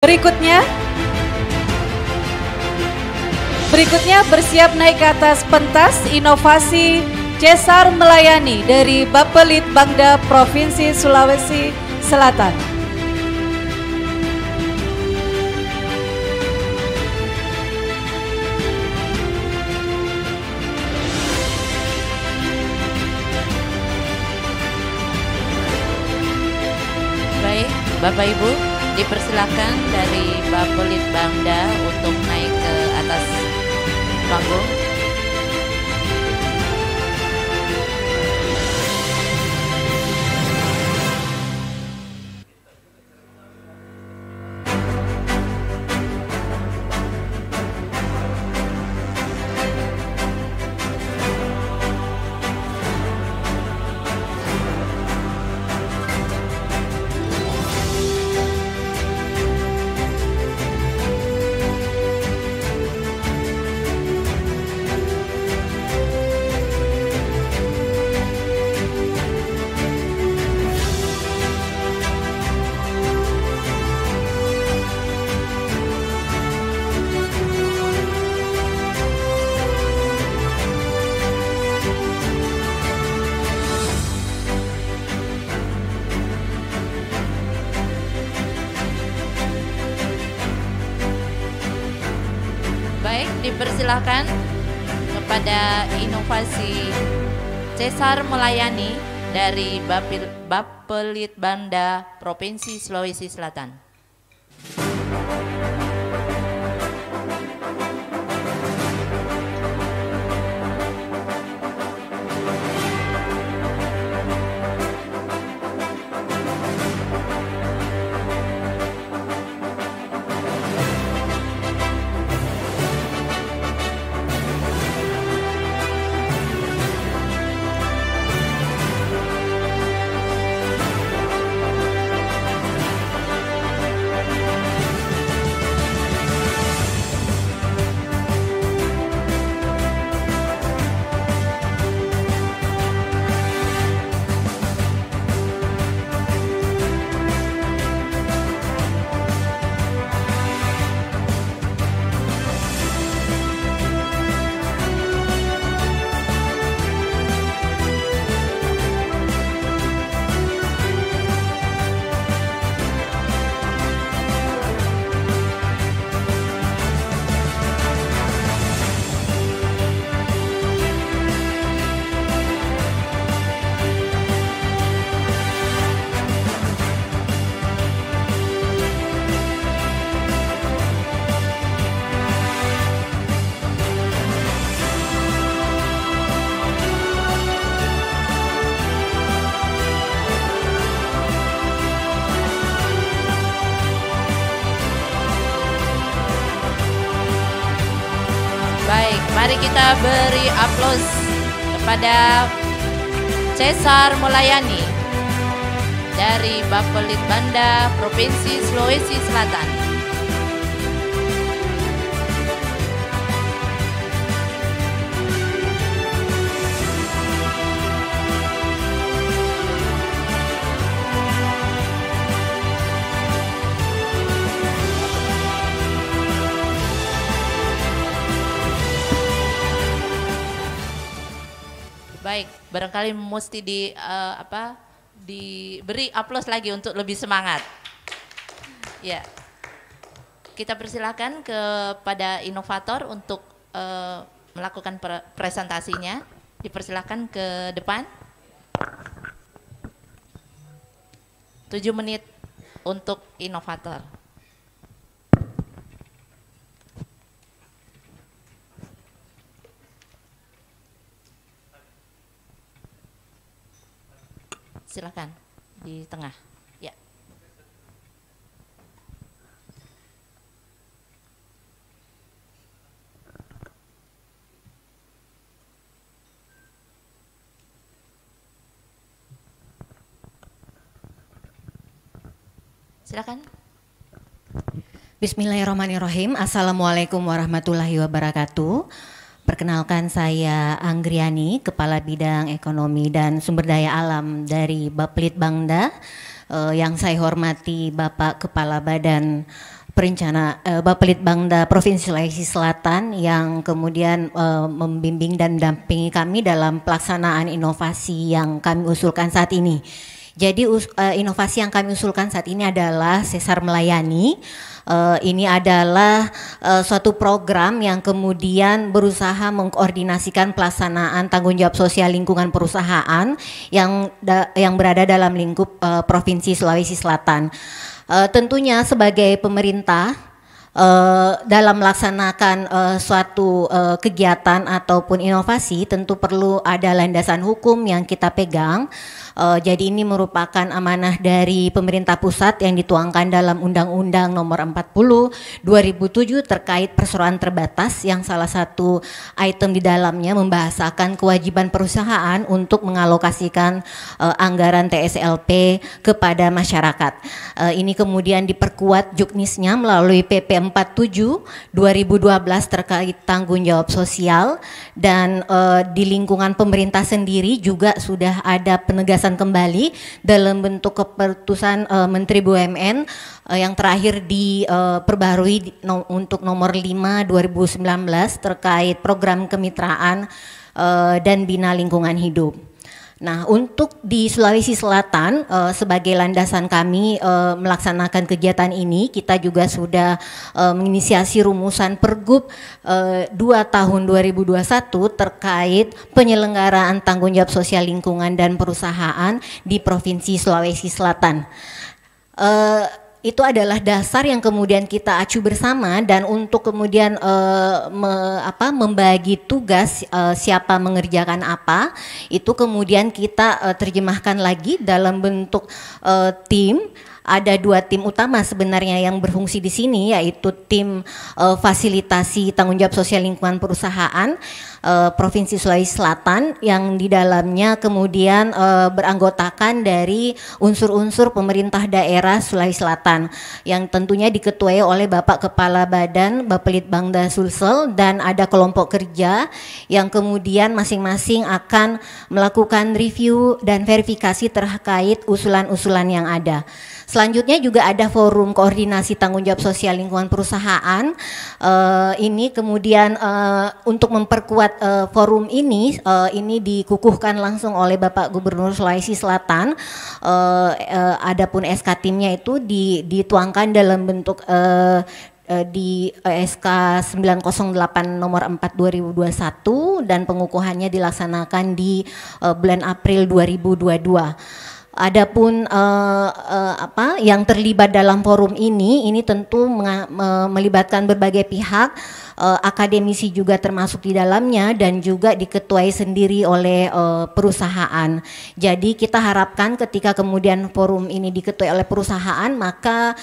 Berikutnya bersiap naik ke atas pentas inovasi Cesar Melayani dari Bapelitbangda Provinsi Sulawesi Selatan. Baik, Bapak Ibu, dipersilakan dari Bapelitbangda untuk naik ke atas panggung. Baik, dipersilakan kepada inovasi Cesar Melayani dari Bapelitbangda Provinsi Sulawesi Selatan. Baik, mari kita beri aplaus kepada Cesar Melayani dari Bapelitbangda Provinsi Sulawesi Selatan. Baik, barangkali mesti diberi aplaus lagi untuk lebih semangat. Ya, kita persilakan kepada inovator untuk melakukan presentasinya. Dipersilakan ke depan. 7 menit untuk inovator. Silakan di tengah. Ya. Silakan. Bismillahirrahmanirrahim. Assalamualaikum warahmatullahi wabarakatuh. Perkenalkan, saya Anggriani, Kepala Bidang Ekonomi dan Sumber Daya Alam dari Bapelitbangda. Yang saya hormati Bapak Kepala Badan Bapelitbangda Provinsi Sulawesi Selatan yang kemudian membimbing dan mendampingi kami dalam pelaksanaan inovasi yang kami usulkan saat ini. Jadi inovasi yang kami usulkan saat ini adalah Sesar Melayani. Ini adalah suatu program yang kemudian berusaha mengkoordinasikan pelaksanaan tanggung jawab sosial lingkungan perusahaan yang berada dalam lingkup Provinsi Sulawesi Selatan. Tentunya sebagai pemerintah dalam melaksanakan suatu kegiatan ataupun inovasi tentu perlu ada landasan hukum yang kita pegang. Jadi ini merupakan amanah dari pemerintah pusat yang dituangkan dalam Undang-Undang Nomor 40 2007 terkait perseroan terbatas, yang salah satu item di dalamnya membahasakan kewajiban perusahaan untuk mengalokasikan anggaran TSLP kepada masyarakat. Ini kemudian diperkuat juknisnya melalui PP 47 2012 terkait tanggung jawab sosial, dan di lingkungan pemerintah sendiri juga sudah ada penegasan kembali dalam bentuk keputusan Menteri BUMN yang terakhir diperbarui untuk nomor 5 2019 terkait program kemitraan dan bina lingkungan hidup. Nah, untuk di Sulawesi Selatan sebagai landasan kami melaksanakan kegiatan ini, kita juga sudah menginisiasi rumusan Pergub 2 tahun 2021 terkait penyelenggaraan tanggung jawab sosial lingkungan dan perusahaan di Provinsi Sulawesi Selatan. Itu adalah dasar yang kemudian kita acu bersama, dan untuk kemudian membagi tugas siapa mengerjakan apa, itu kemudian kita terjemahkan lagi dalam bentuk tim. Ada 2 tim utama sebenarnya yang berfungsi di sini, yaitu tim fasilitasi tanggung jawab sosial lingkungan perusahaan Provinsi Sulawesi Selatan, yang di dalamnya kemudian beranggotakan dari unsur-unsur pemerintah daerah Sulawesi Selatan, yang tentunya diketuai oleh Bapak Kepala Badan Bapelitbangda Sulsel, dan ada kelompok kerja yang kemudian masing-masing akan melakukan review dan verifikasi terkait usulan-usulan yang ada. Selanjutnya juga ada forum koordinasi tanggung jawab sosial lingkungan perusahaan. Ini kemudian untuk memperkuat forum ini dikukuhkan langsung oleh Bapak Gubernur Sulawesi Selatan. Adapun SK timnya itu dituangkan dalam bentuk di SK 908 nomor 4 2021, dan pengukuhannya dilaksanakan di bulan April 2022. Adapun yang terlibat dalam forum ini tentu melibatkan berbagai pihak, akademisi juga termasuk di dalamnya, dan juga diketuai sendiri oleh perusahaan. Jadi kita harapkan ketika kemudian forum ini diketuai oleh perusahaan, maka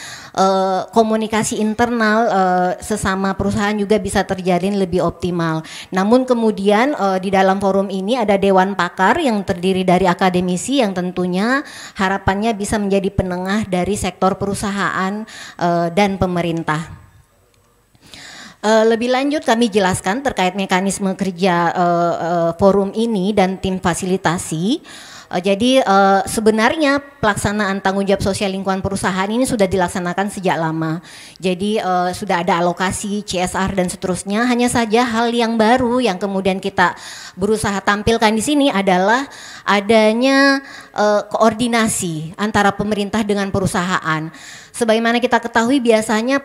komunikasi internal sesama perusahaan juga bisa terjalin lebih optimal. Namun kemudian di dalam forum ini ada dewan pakar yang terdiri dari akademisi yang tentunya harapannya bisa menjadi penengah dari sektor perusahaan dan pemerintah. Lebih lanjut kami jelaskan terkait mekanisme kerja forum ini dan tim fasilitasi. Jadi sebenarnya pelaksanaan tanggung jawab sosial lingkungan perusahaan ini sudah dilaksanakan sejak lama. Jadi sudah ada alokasi, CSR dan seterusnya. Hanya saja hal yang baru yang kemudian kita berusaha tampilkan di sini adalah adanya koordinasi antara pemerintah dengan perusahaan. Sebagaimana kita ketahui biasanya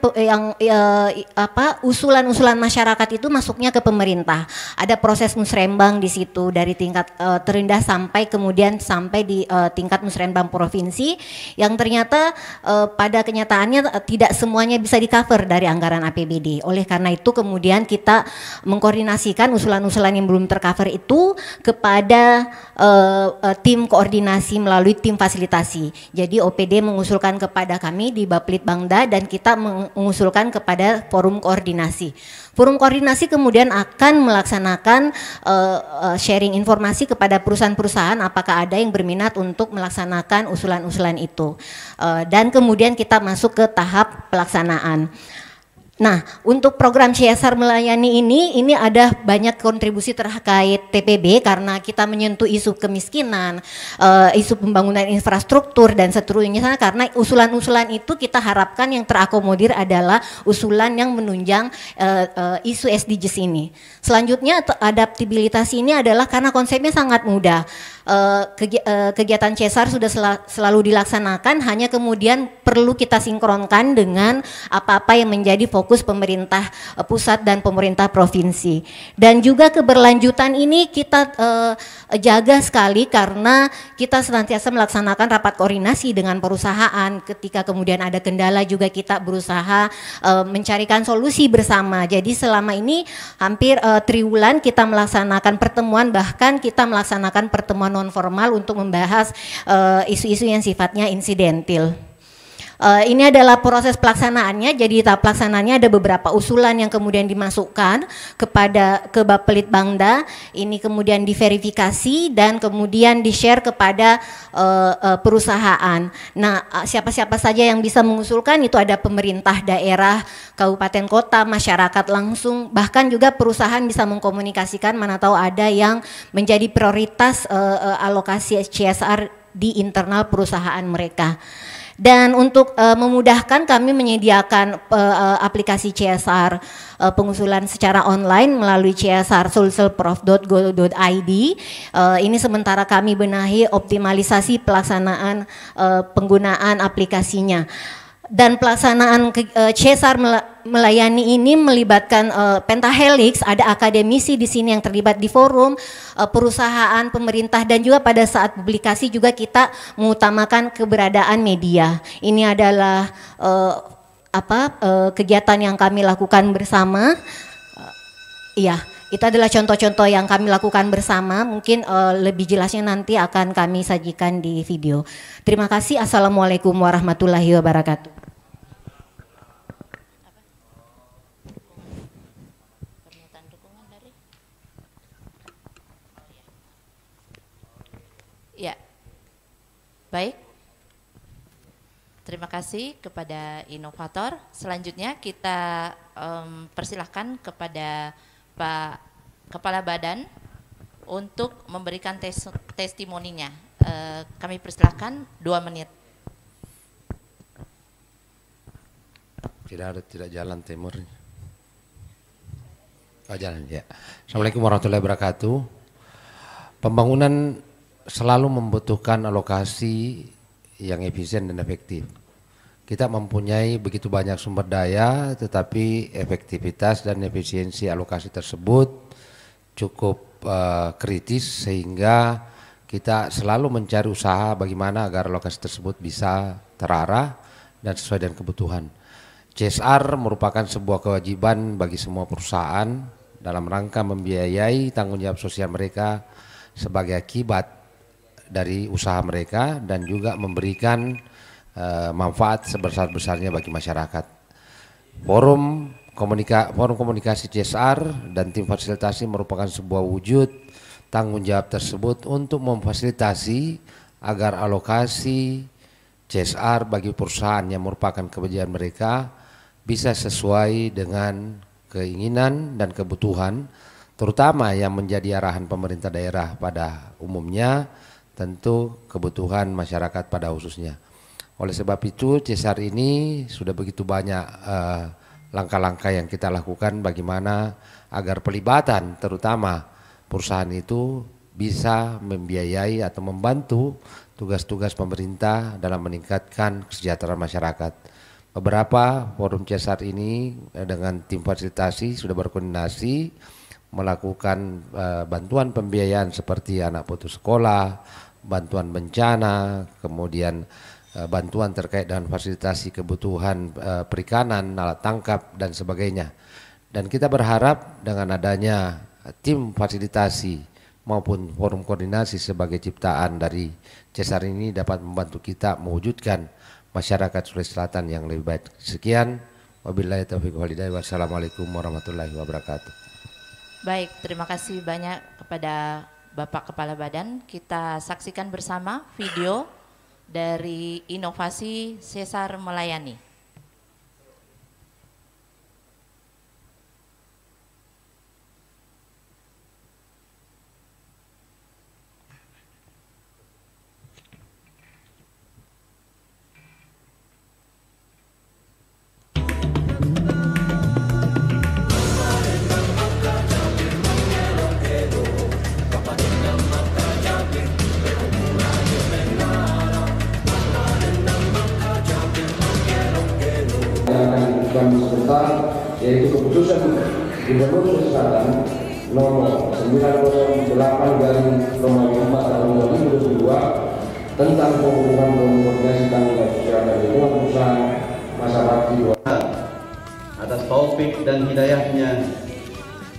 usulan-usulan masyarakat itu masuknya ke pemerintah. Ada proses musrembang di situ dari tingkat terendah sampai kemudian sampai di tingkat musrembang provinsi, yang ternyata pada kenyataannya tidak semuanya bisa di-cover dari anggaran APBD. Oleh karena itu kemudian kita mengkoordinasikan usulan-usulan yang belum tercover itu kepada tim koordinasi melalui tim fasilitasi. Jadi OPD mengusulkan kepada kami di Bapelitbangda, dan kita mengusulkan kepada forum koordinasi. Forum koordinasi kemudian akan melaksanakan sharing informasi kepada perusahaan-perusahaan apakah ada yang berminat untuk melaksanakan usulan-usulan itu. Dan kemudian kita masuk ke tahap pelaksanaan. Nah, untuk program CSR melayani ini ada banyak kontribusi terkait TPB karena kita menyentuh isu kemiskinan, isu pembangunan infrastruktur dan seterusnya, karena usulan-usulan itu kita harapkan yang terakomodir adalah usulan yang menunjang isu SDGs ini. Selanjutnya adaptabilitas ini adalah karena konsepnya sangat mudah. Kegiatan CSR sudah selalu dilaksanakan, hanya kemudian perlu kita sinkronkan dengan apa-apa yang menjadi fokus pemerintah pusat dan pemerintah provinsi. Dan juga keberlanjutan ini kita jaga sekali karena kita senantiasa melaksanakan rapat koordinasi dengan perusahaan. Ketika kemudian ada kendala juga kita berusaha mencarikan solusi bersama. Jadi selama ini hampir triwulan kita melaksanakan pertemuan, bahkan kita melaksanakan pertemuan non formal untuk membahas isu-isu yang sifatnya insidentil. Ini adalah proses pelaksanaannya. Jadi tahap pelaksanaannya ada beberapa usulan yang kemudian dimasukkan ke Bappelit Bangda. Ini kemudian diverifikasi dan kemudian di-share kepada perusahaan. Nah, siapa-siapa saja yang bisa mengusulkan itu ada pemerintah daerah, kabupaten kota, masyarakat langsung, bahkan juga perusahaan bisa mengkomunikasikan mana tahu ada yang menjadi prioritas alokasi CSR di internal perusahaan mereka. Dan untuk memudahkan kami menyediakan aplikasi CSR pengusulan secara online melalui csrsulselprof.go.id. Ini sementara kami benahi optimalisasi pelaksanaan penggunaan aplikasinya. Dan pelaksanaan CSR melayani ini melibatkan pentahelix, ada akademisi di sini yang terlibat di forum, perusahaan, pemerintah, dan juga pada saat publikasi juga kita mengutamakan keberadaan media. Ini adalah kegiatan yang kami lakukan bersama. Iya, itu adalah contoh-contoh yang kami lakukan bersama. Mungkin lebih jelasnya nanti akan kami sajikan di video. Terima kasih. Assalamualaikum warahmatullahi wabarakatuh. Ya, baik. Terima kasih kepada inovator. Selanjutnya kita persilahkan kepada Pak Kepala Badan untuk memberikan testimoninya. Kami persilahkan 2 menit. Tidak jalan timurnya. Oh, jalan ya. Assalamualaikum warahmatullahi wabarakatuh. Pembangunan selalu membutuhkan alokasi yang efisien dan efektif. Kita mempunyai begitu banyak sumber daya, tetapi efektivitas dan efisiensi alokasi tersebut cukup kritis, sehingga kita selalu mencari usaha bagaimana agar alokasi tersebut bisa terarah dan sesuai dengan kebutuhan. CSR merupakan sebuah kewajiban bagi semua perusahaan dalam rangka membiayai tanggung jawab sosial mereka sebagai akibat dari usaha mereka dan juga memberikan manfaat sebesar-besarnya bagi masyarakat. Forum komunikasi CSR dan tim fasilitasi merupakan sebuah wujud tanggung jawab tersebut untuk memfasilitasi agar alokasi CSR bagi perusahaan yang merupakan kebijakan mereka bisa sesuai dengan keinginan dan kebutuhan, terutama yang menjadi arahan pemerintah daerah pada umumnya, tentu kebutuhan masyarakat pada khususnya. Oleh sebab itu CSR ini sudah begitu banyak langkah-langkah yang kita lakukan bagaimana agar pelibatan terutama perusahaan itu bisa membiayai atau membantu tugas-tugas pemerintah dalam meningkatkan kesejahteraan masyarakat. Beberapa forum CSR ini dengan tim fasilitasi sudah berkoordinasi melakukan bantuan pembiayaan seperti anak putus sekolah, bantuan bencana, kemudian bantuan terkait dengan fasilitasi kebutuhan perikanan, alat tangkap dan sebagainya. Dan kita berharap dengan adanya tim fasilitasi maupun forum koordinasi sebagai ciptaan dari CSR ini dapat membantu kita mewujudkan masyarakat Sulawesi Selatan yang lebih baik. Sekian, wabillahi taufiq wal hidayah. Wassalamualaikum warahmatullahi wabarakatuh. Baik, terima kasih banyak kepada Bapak Kepala Badan. Kita saksikan bersama video dari inovasi CSR melayani. saksikan sebentar, yaitu keputusan Gubernur Sulawesi Selatan nomor 908 garing nomor 4 tahun 2022 tentang pengumuman koordinasi tanggung jawab sosial dan lingkungan perusahaan masa bakti atas taufik dan hidayahnya.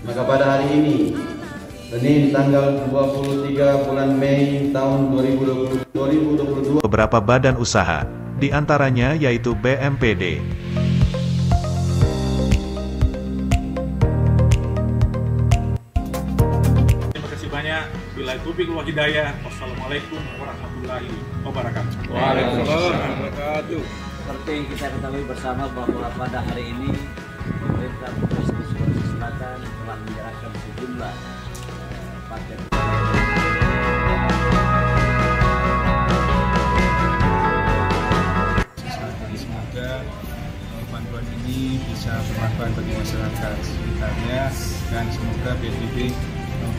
Maka pada hari ini Senin tanggal 23 bulan Mei tahun 2022 beberapa badan usaha, di antaranya yaitu BMPD. Terima kasih banyak. Bila taufiq wal hidayah. Wassalamualaikum warahmatullahi wabarakatuh. Waalaikumsalam warahmatullahi wabarakatuh. Seperti yang kita ketahui bersama bahwa pada hari ini pemerintah Provinsi Sulawesi Selatan telah menyerahkan sejumlah paket. Semoga bantuan ini bisa bermanfaat bagi masyarakat sekitarnya dan semoga BNPB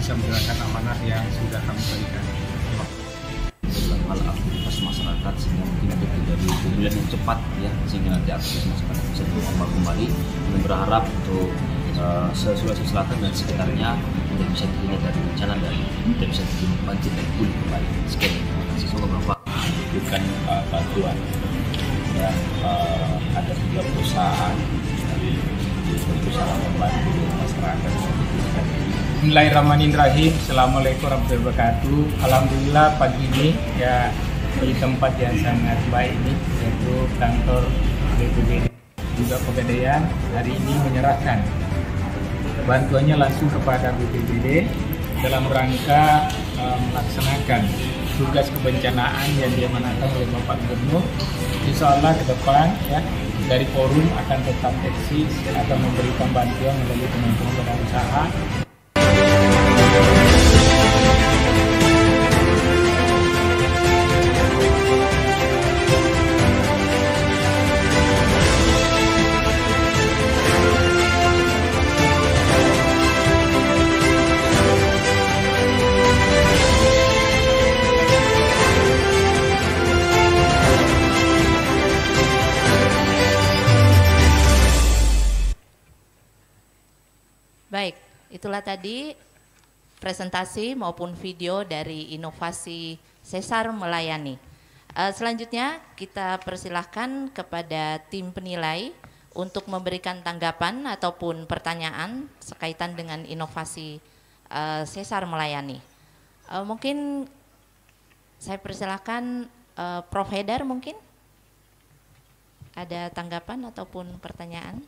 bisa menjalankan amanah yang sudah kami berikan. Dalam hal aktivitas masyarakat sehingga mungkin ada terjadi pemulihan yang cepat ya, sehingga nanti aktivitas masyarakat bisa berkembang kembali. Kami berharap untuk Sulawesi Selatan dan sekitarnya tidak bisa terhindar dari bencana dan tidak bisa terbanjir dan pulih kembali. Sekian, terima kasih. Semoga Bapak berikan bantuan dan ada sebuah perusahaan membantu masyarakat. Bismillahirrahmanirrahim. Assalamualaikum warahmatullahi wabarakatuh. Alhamdulillah pagi ini ya di tempat yang sangat baik ini yaitu kantor BPBD juga Pegadaian hari ini menyerahkan bantuannya langsung kepada BPBD dalam rangka melaksanakan tugas kebencanaan yang diamanahkan oleh Bapak Gubernur. Insya Allah ke depan ya dari forum akan tetap eksis akan memberikan bantuan melalui teman-teman badan usaha. Baik, itulah tadi presentasi maupun video dari inovasi Sesar Melayani. Selanjutnya kita persilahkan kepada tim penilai untuk memberikan tanggapan ataupun pertanyaan sekaitan dengan inovasi Sesar Melayani. Mungkin saya persilahkan Prof. Haidar, mungkin ada tanggapan ataupun pertanyaan,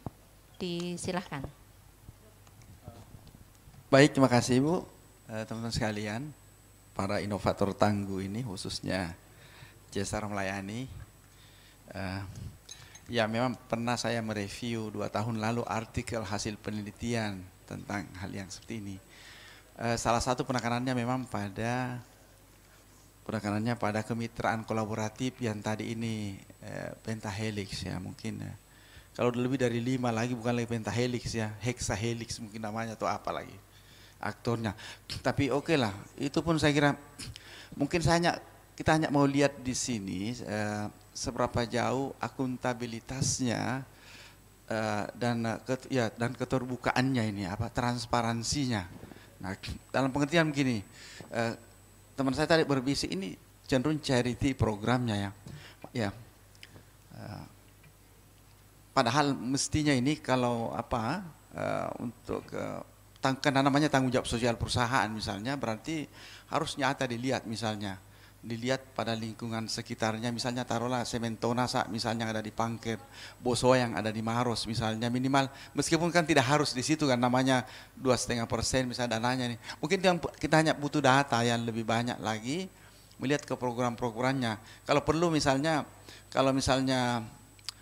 disilahkan. Baik, terima kasih Ibu, teman-teman sekalian, para inovator tangguh ini khususnya Sesar Melayani. Ya memang pernah saya mereview 2 tahun lalu artikel hasil penelitian tentang hal yang seperti ini. Salah satu penekanannya memang pada kemitraan kolaboratif yang tadi ini pentahelix ya mungkin. Kalau lebih dari 5 lagi bukan lagi pentahelix ya, hexahelix mungkin namanya atau apa lagi aktornya. Tapi oke lah, itu pun saya kira mungkin kita hanya mau lihat di sini seberapa jauh akuntabilitasnya dan keterbukaannya ini transparansinya. Nah, dalam pengertian begini, teman saya tadi berbisik ini cenderung charity programnya ya. Padahal mestinya ini kalau untuk karena namanya tanggung jawab sosial perusahaan misalnya, berarti harus nyata dilihat pada lingkungan sekitarnya, misalnya taruhlah Sementona misalnya yang ada di Pangkep, Bosowa yang ada di Maros misalnya, minimal meskipun kan tidak harus di situ kan namanya 2,5% misalnya dananya nih. Mungkin kita hanya butuh data yang lebih banyak lagi, melihat ke program-programnya. Kalau perlu misalnya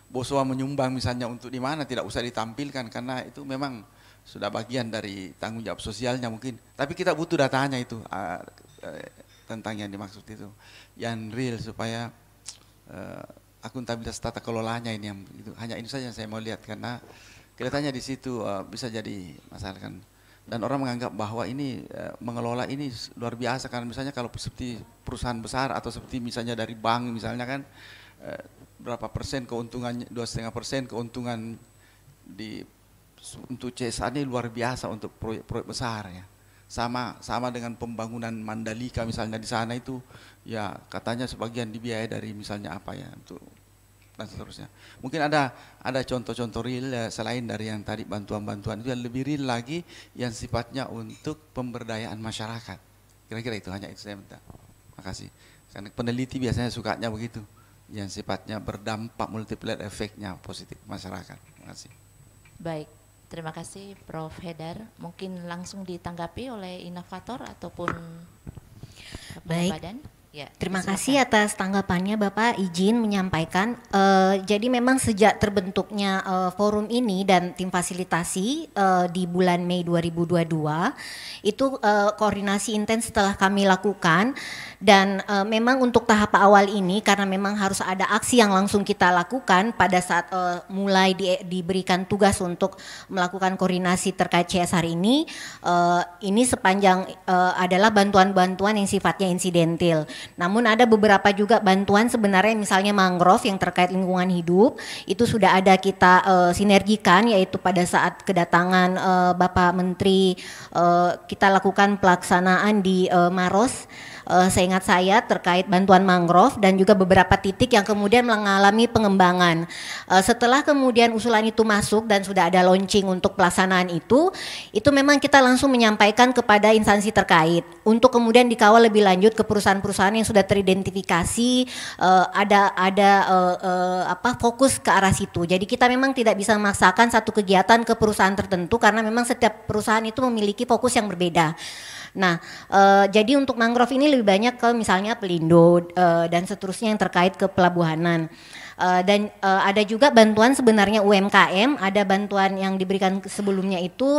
Bosowa menyumbang misalnya untuk di mana tidak usah ditampilkan karena itu memang sudah bagian dari tanggung jawab sosialnya mungkin. Tapi kita butuh datanya itu tentang yang dimaksud itu, yang real supaya akuntabilitas tata kelolanya ini yang itu. Hanya ini saja yang saya mau lihat karena kelihatannya di situ bisa jadi masalah kan. Dan orang menganggap bahwa ini mengelola ini luar biasa karena misalnya kalau seperti perusahaan besar atau seperti misalnya dari bank misalnya kan berapa persen keuntungannya, 2,5% keuntungan untuk CSR ini luar biasa untuk proyek-proyek besar ya. Sama dengan pembangunan Mandalika misalnya di sana itu ya katanya sebagian dibiayai dari misalnya apa ya untuk dan seterusnya. Mungkin ada contoh-contoh real ya, selain dari yang tadi bantuan-bantuan itu yang lebih real lagi yang sifatnya untuk pemberdayaan masyarakat. Kira-kira itu hanya itu saya minta. Makasih. Karena peneliti biasanya sukanya begitu, yang sifatnya berdampak multiplier efeknya positif masyarakat. Terima kasih. Baik, terima kasih Prof. Haidar. Mungkin langsung ditanggapi oleh inovator ataupun Baik. badan. Ya, Terima silakan. kasih atas tanggapannya Bapak, izin menyampaikan. Jadi memang sejak terbentuknya forum ini dan tim fasilitasi di bulan Mei 2022 itu koordinasi intens telah kami lakukan dan memang untuk tahap awal ini karena memang harus ada aksi yang langsung kita lakukan pada saat mulai diberikan tugas untuk melakukan koordinasi terkait CSR ini sepanjang adalah bantuan-bantuan yang sifatnya insidentil. Namun ada beberapa juga bantuan sebenarnya misalnya mangrove yang terkait lingkungan hidup itu sudah ada kita sinergikan, yaitu pada saat kedatangan Bapak Menteri kita lakukan pelaksanaan di Maros. Seingat saya terkait bantuan mangrove dan juga beberapa titik yang kemudian mengalami pengembangan. Setelah kemudian usulan itu masuk dan sudah ada launching untuk pelaksanaan itu memang kita langsung menyampaikan kepada instansi terkait untuk kemudian dikawal lebih lanjut ke perusahaan-perusahaan yang sudah teridentifikasi fokus ke arah situ. Jadi kita memang tidak bisa memaksakan satu kegiatan ke perusahaan tertentu karena memang setiap perusahaan itu memiliki fokus yang berbeda. Nah, jadi untuk mangrove ini lebih banyak ke misalnya Pelindo dan seterusnya yang terkait ke pelabuhanan. Dan ada juga bantuan sebenarnya UMKM, ada bantuan yang diberikan sebelumnya itu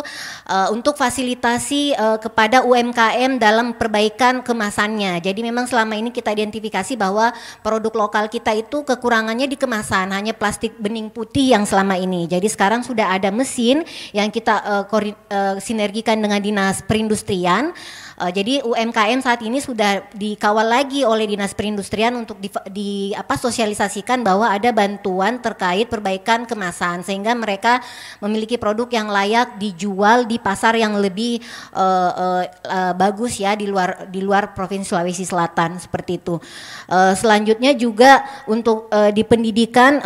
untuk fasilitasi kepada UMKM dalam perbaikan kemasannya. Jadi memang selama ini kita identifikasi bahwa produk lokal kita itu kekurangannya di kemasan, hanya plastik bening putih yang selama ini. Jadi sekarang sudah ada mesin yang kita sinergikan dengan Dinas Perindustrian. Jadi UMKM saat ini sudah dikawal lagi oleh Dinas Perindustrian untuk sosialisasikan bahwa ada bantuan terkait perbaikan kemasan sehingga mereka memiliki produk yang layak dijual di pasar yang lebih bagus ya di luar Provinsi Sulawesi Selatan seperti itu. Selanjutnya juga untuk di pendidikan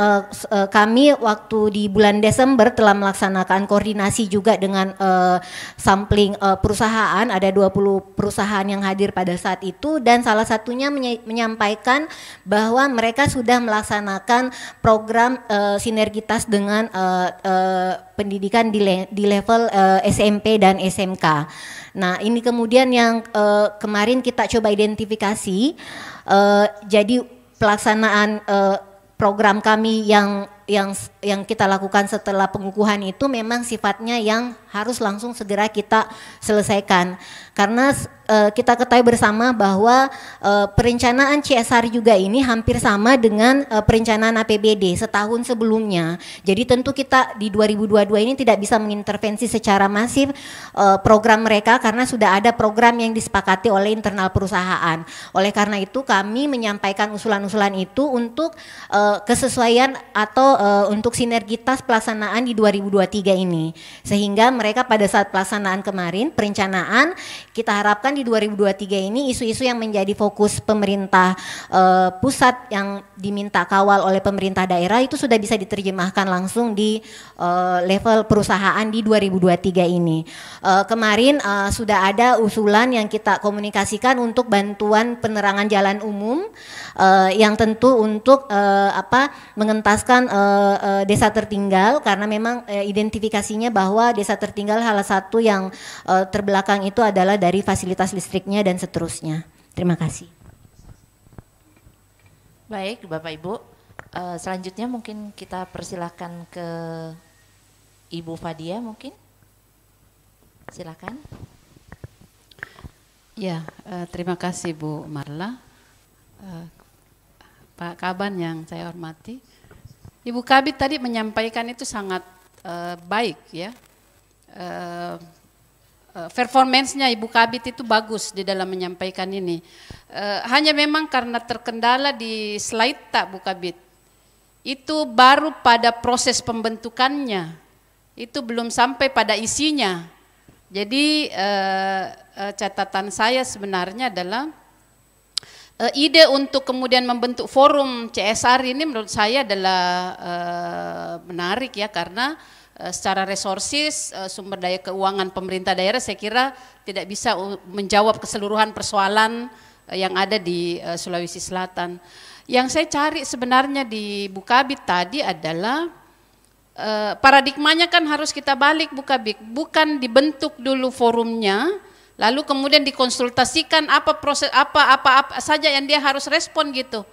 kami waktu di bulan Desember telah melaksanakan koordinasi juga dengan sampling perusahaan, ada 20 perusahaan yang hadir pada saat itu dan salah satunya menyampaikan bahwa mereka sudah melaksanakan program sinergitas dengan pendidikan di level SMP dan SMK. Nah ini kemudian yang kemarin kita coba identifikasi, jadi pelaksanaan program kami yang kita lakukan setelah pengukuhan itu memang sifatnya yang harus langsung segera kita selesaikan karena kita ketahui bersama bahwa perencanaan CSR juga ini hampir sama dengan perencanaan APBD setahun sebelumnya. Jadi tentu kita di 2022 ini tidak bisa mengintervensi secara masif program mereka karena sudah ada program yang disepakati oleh internal perusahaan. Oleh karena itu kami menyampaikan usulan-usulan itu untuk kesesuaian atau untuk sinergitas pelaksanaan di 2023 ini. Sehingga mereka pada saat pelaksanaan kemarin perencanaan kita harapkan di 2023 ini isu-isu yang menjadi fokus pemerintah pusat yang diminta kawal oleh pemerintah daerah itu sudah bisa diterjemahkan langsung di level perusahaan di 2023 ini. Kemarin sudah ada usulan yang kita komunikasikan untuk bantuan penerangan jalan umum yang tentu untuk mengentaskan desa tertinggal karena memang identifikasinya bahwa desa tertinggal salah satu yang terbelakang itu adalah dari fasilitas listriknya dan seterusnya. Terima kasih. Baik Bapak Ibu, selanjutnya mungkin kita persilahkan ke Ibu Fadia mungkin. Silakan. Ya, terima kasih Bu Marla. Pak Kaban yang saya hormati. Ibu Kabid tadi menyampaikan itu sangat baik ya. Performance-nya Ibu Kabid itu bagus di dalam menyampaikan ini. Hanya memang karena terkendala di slide tak Bu Kabid. Itu baru pada proses pembentukannya itu belum sampai pada isinya. Jadi catatan saya sebenarnya adalah ide untuk kemudian membentuk forum CSR ini menurut saya adalah menarik ya, karena secara resources, sumber daya keuangan pemerintah daerah saya kira tidak bisa menjawab keseluruhan persoalan yang ada di Sulawesi Selatan. Yang saya cari sebenarnya di Bukabit tadi adalah paradigmanya kan harus kita balik Bukabit, bukan dibentuk dulu forumnya, lalu kemudian dikonsultasikan apa proses apa saja yang dia harus respon gitu.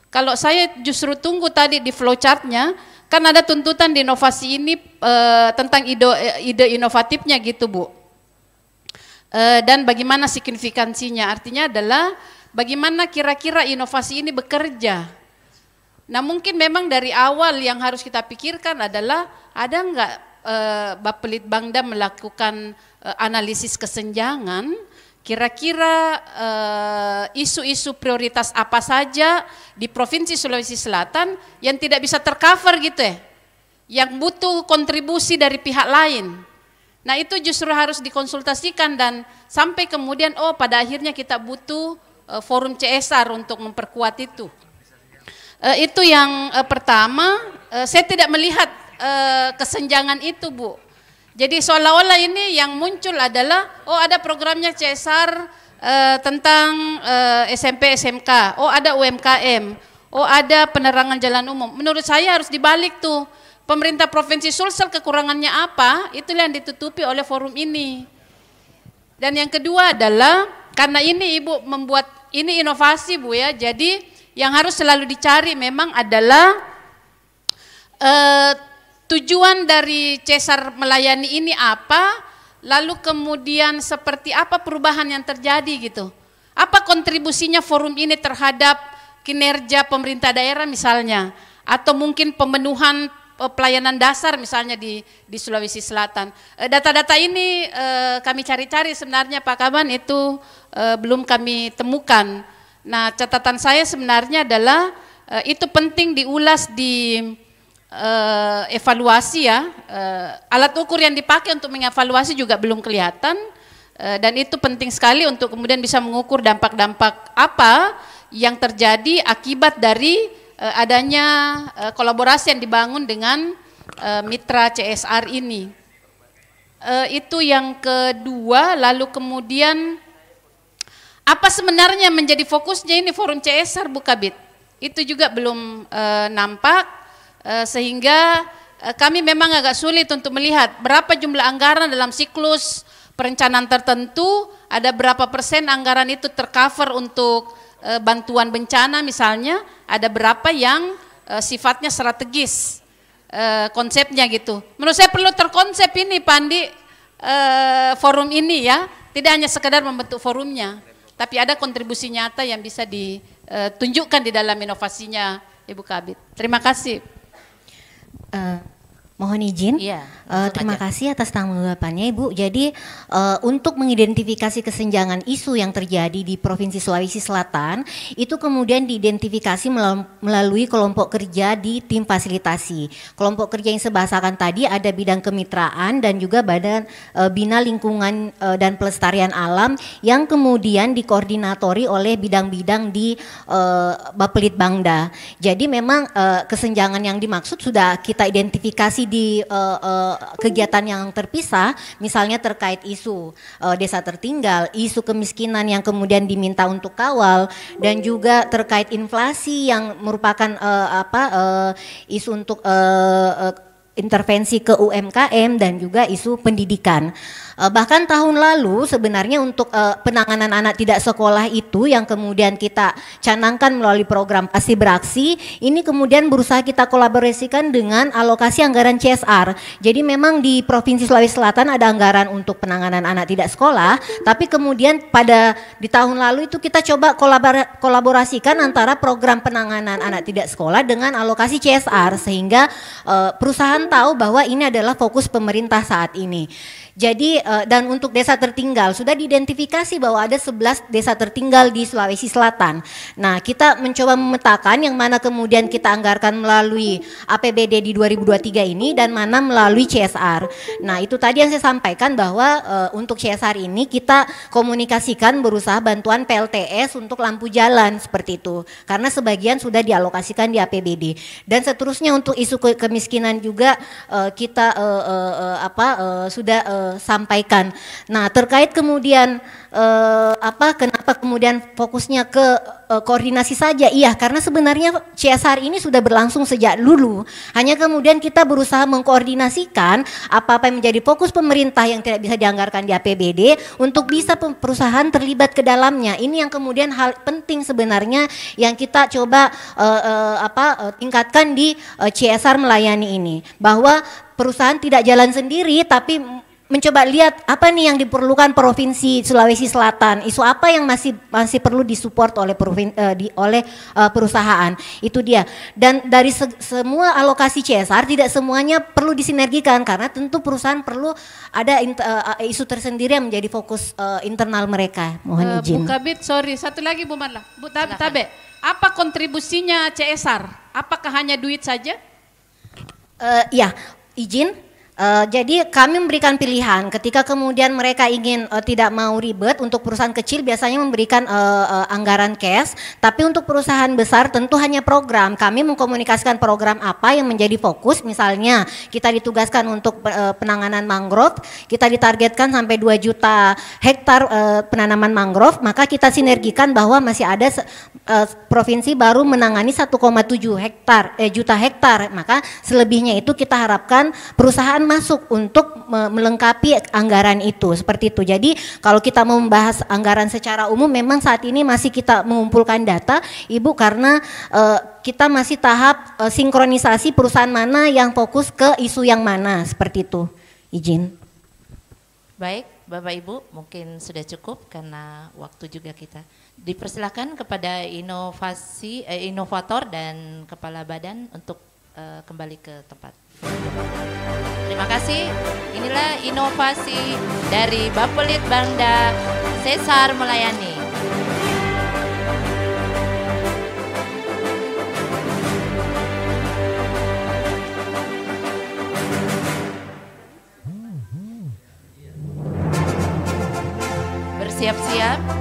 Kalau saya justru tunggu tadi di flowchartnya, kan ada tuntutan di inovasi ini tentang ide inovatifnya gitu Bu. Dan bagaimana signifikansinya, artinya adalah bagaimana kira-kira inovasi ini bekerja. Nah mungkin memang dari awal yang harus kita pikirkan adalah ada enggak Bapelitbangda melakukan analisis kesenjangan, kira-kira isu-isu prioritas apa saja di Provinsi Sulawesi Selatan yang tidak bisa tercover gitu ya, yang butuh kontribusi dari pihak lain. Nah itu justru harus dikonsultasikan dan sampai kemudian pada akhirnya kita butuh forum CSR untuk memperkuat itu. Itu yang pertama, saya tidak melihat kesenjangan itu Bu. Jadi seolah-olah ini yang muncul adalah ada programnya CSR tentang SMP SMK, ada UMKM, ada penerangan jalan umum. Menurut saya harus dibalik tuh. Pemerintah Provinsi Sulsel kekurangannya apa, itulah yang ditutupi oleh forum ini. Dan yang kedua adalah karena ini Ibu membuat ini inovasi Bu ya, jadi yang harus selalu dicari memang adalah tujuan dari CSR melayani ini apa, lalu kemudian seperti apa perubahan yang terjadi gitu. Apa kontribusinya forum ini terhadap kinerja pemerintah daerah misalnya, atau mungkin pemenuhan pelayanan dasar misalnya di Sulawesi Selatan. Data-data ini kami cari-cari sebenarnya Pak Kaban, itu belum kami temukan. Nah catatan saya sebenarnya adalah itu penting diulas di evaluasi ya, alat ukur yang dipakai untuk mengevaluasi juga belum kelihatan, dan itu penting sekali untuk kemudian bisa mengukur dampak-dampak apa yang terjadi akibat dari adanya kolaborasi yang dibangun dengan mitra CSR ini. Itu yang kedua. Lalu kemudian apa sebenarnya menjadi fokusnya ini forum CSR Bukabit, itu juga belum nampak, sehingga kami memang agak sulit untuk melihat berapa jumlah anggaran dalam siklus perencanaan tertentu, ada berapa persen anggaran itu tercover untuk bantuan bencana misalnya, ada berapa yang sifatnya strategis konsepnya gitu. Menurut saya perlu terkonsep ini Pandi, forum ini ya, tidak hanya sekedar membentuk forumnya, tapi ada kontribusi nyata yang bisa ditunjukkan di dalam inovasinya Ibu Kabit. Terima kasih. Mohon izin, terima kasih atas tanggapannya Ibu. Jadi untuk mengidentifikasi kesenjangan isu yang terjadi di Provinsi Sulawesi Selatan, itu kemudian diidentifikasi melalui kelompok kerja di tim fasilitasi. Kelompok kerja yang saya bahasakan tadi ada bidang kemitraan dan juga badan bina lingkungan dan pelestarian alam yang kemudian dikoordinatori oleh bidang-bidang di Bapelitbangda. Jadi memang kesenjangan yang dimaksud sudah kita identifikasi di kegiatan yang terpisah, misalnya terkait isu desa tertinggal, isu kemiskinan yang kemudian diminta untuk kawal, dan juga terkait inflasi yang merupakan isu untuk intervensi ke UMKM, dan juga isu pendidikan. Bahkan tahun lalu sebenarnya untuk penanganan anak tidak sekolah itu yang kemudian kita canangkan melalui program Pasti Beraksi, ini kemudian berusaha kita kolaborasikan dengan alokasi anggaran CSR. Jadi memang di Provinsi Sulawesi Selatan ada anggaran untuk penanganan anak tidak sekolah, tapi kemudian di tahun lalu itu kita coba kolaborasikan antara program penanganan anak tidak sekolah dengan alokasi CSR, sehingga perusahaan tahu bahwa ini adalah fokus pemerintah saat ini. Jadi dan untuk desa tertinggal sudah diidentifikasi bahwa ada 11 desa tertinggal di Sulawesi Selatan. Nah, kita mencoba memetakan yang mana kemudian kita anggarkan melalui APBD di 2023 ini dan mana melalui CSR. Nah, itu tadi yang saya sampaikan bahwa untuk CSR ini kita komunikasikan berusaha bantuan PLTS untuk lampu jalan seperti itu. Karena sebagian sudah dialokasikan di APBD. Dan seterusnya untuk isu kemiskinan juga kita sudah sampaikan. Nah, terkait kemudian kenapa kemudian fokusnya ke koordinasi saja? Iya, karena sebenarnya CSR ini sudah berlangsung sejak dulu. Hanya kemudian kita berusaha mengkoordinasikan apa-apa yang menjadi fokus pemerintah yang tidak bisa dianggarkan di APBD untuk bisa perusahaan terlibat ke dalamnya. Ini yang kemudian hal penting sebenarnya yang kita coba tingkatkan di CSR melayani ini, bahwa perusahaan tidak jalan sendiri tapi mencoba lihat apa nih yang diperlukan Provinsi Sulawesi Selatan, isu apa yang masih perlu disupport oleh perusahaan, itu dia. Dan dari semua alokasi CSR tidak semuanya perlu disinergikan karena tentu perusahaan perlu ada isu tersendiri yang menjadi fokus internal mereka. Mohon izin. Bu Kabit, sorry, satu lagi Bu Marla. Bu Tabe, apa kontribusinya CSR? Apakah hanya duit saja? Ya, izin. Jadi kami memberikan pilihan ketika kemudian mereka ingin tidak mau ribet. Untuk perusahaan kecil biasanya memberikan anggaran cash, tapi untuk perusahaan besar tentu hanya program. Kami mengkomunikasikan program apa yang menjadi fokus. Misalnya kita ditugaskan untuk penanganan mangrove, kita ditargetkan sampai 2 juta hektar penanaman mangrove, maka kita sinergikan bahwa masih ada provinsi baru menangani 1,7 juta hektar, maka selebihnya itu kita harapkan perusahaan masuk untuk melengkapi anggaran itu, seperti itu. Jadi kalau kita mau membahas anggaran secara umum, memang saat ini masih kita mengumpulkan data, Ibu, karena kita masih tahap sinkronisasi perusahaan mana yang fokus ke isu yang mana, seperti itu. Izin. Baik, Bapak Ibu, mungkin sudah cukup karena waktu juga kita. Dipersilakan kepada inovator dan kepala badan untuk kembali ke tempat. Terima kasih. Inilah inovasi dari Bappelit Bangda Cesar Melayani. Bersiap-siap.